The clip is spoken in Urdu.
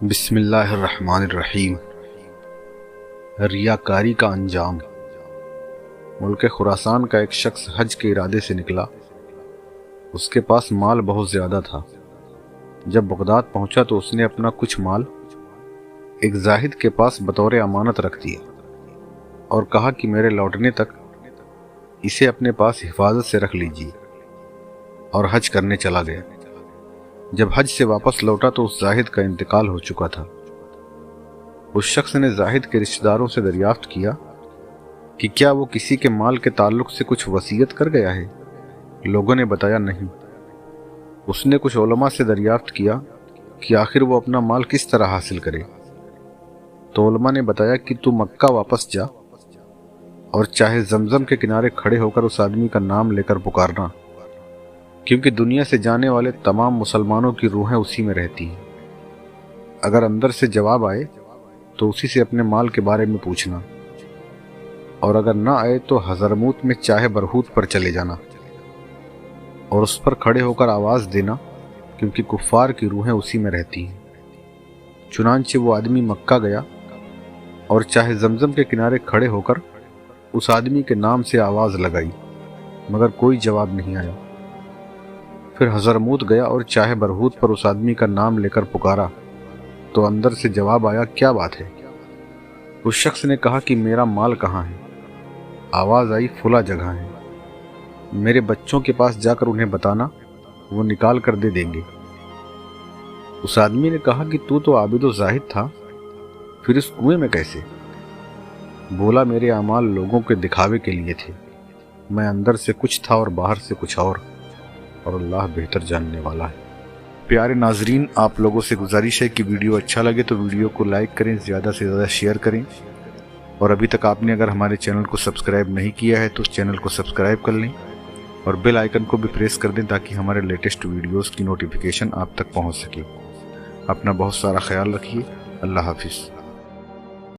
بسم اللہ الرحمن الرحیم۔ ریاکاری کا انجام۔ ملک خراسان کا ایک شخص حج کے ارادے سے نکلا۔ اس کے پاس مال بہت زیادہ تھا۔ جب بغداد پہنچا تو اس نے اپنا کچھ مال ایک زاہد کے پاس بطور امانت رکھ دیا اور کہا کہ میرے لوٹنے تک اسے اپنے پاس حفاظت سے رکھ لیجیے، اور حج کرنے چلا گیا۔ جب حج سے واپس لوٹا تو اس زاہد کا انتقال ہو چکا تھا۔ اس شخص نے زاہد کے رشتہ داروں سے دریافت کیا کہ کیا وہ کسی کے مال کے تعلق سے کچھ وصیت کر گیا ہے؟ لوگوں نے بتایا نہیں۔ اس نے کچھ علماء سے دریافت کیا کہ آخر وہ اپنا مال کس طرح حاصل کرے، تو علماء نے بتایا کہ تو مکہ واپس جا اور چاہے زمزم کے کنارے کھڑے ہو کر اس آدمی کا نام لے کر پکارنا، کیونکہ دنیا سے جانے والے تمام مسلمانوں کی روحیں اسی میں رہتی ہیں۔ اگر اندر سے جواب آئے تو اسی سے اپنے مال کے بارے میں پوچھنا، اور اگر نہ آئے تو حضرموت میں چاہے برہوت پر چلے جانا اور اس پر کھڑے ہو کر آواز دینا، کیونکہ کفار کی روحیں اسی میں رہتی ہیں۔ چنانچہ وہ آدمی مکہ گیا اور چاہے زمزم کے کنارے کھڑے ہو کر اس آدمی کے نام سے آواز لگائی، مگر کوئی جواب نہیں آیا۔ پھر حضرموت گیا اور چاہے برہوت پر اس آدمی کا نام لے کر پکارا تو اندر سے جواب آیا، کیا بات ہے؟ اس شخص نے کہا کہ میرا مال کہاں ہے؟ آواز آئی، فلاں جگہ ہے، میرے بچوں کے پاس جا کر انہیں بتانا، وہ نکال کر دے دیں گے۔ اس آدمی نے کہا کہ تو عابد و زاہد تھا، پھر اس کنویں میں کیسے؟ بولا، میرے اعمال لوگوں کے دکھاوے کے لیے تھے، میں اندر سے کچھ تھا اور باہر سے کچھ اور اللہ بہتر جاننے والا ہے۔ پیارے ناظرین، آپ لوگوں سے گزارش ہے کہ ویڈیو اچھا لگے تو ویڈیو کو لائک کریں، زیادہ سے زیادہ شیئر کریں، اور ابھی تک آپ نے اگر ہمارے چینل کو سبسکرائب نہیں کیا ہے تو چینل کو سبسکرائب کر لیں اور بیل آئیکن کو بھی پریس کر دیں تاکہ ہمارے لیٹسٹ ویڈیوز کی نوٹیفیکیشن آپ تک پہنچ سکے۔ اپنا بہت سارا خیال رکھیے۔ اللہ حافظ۔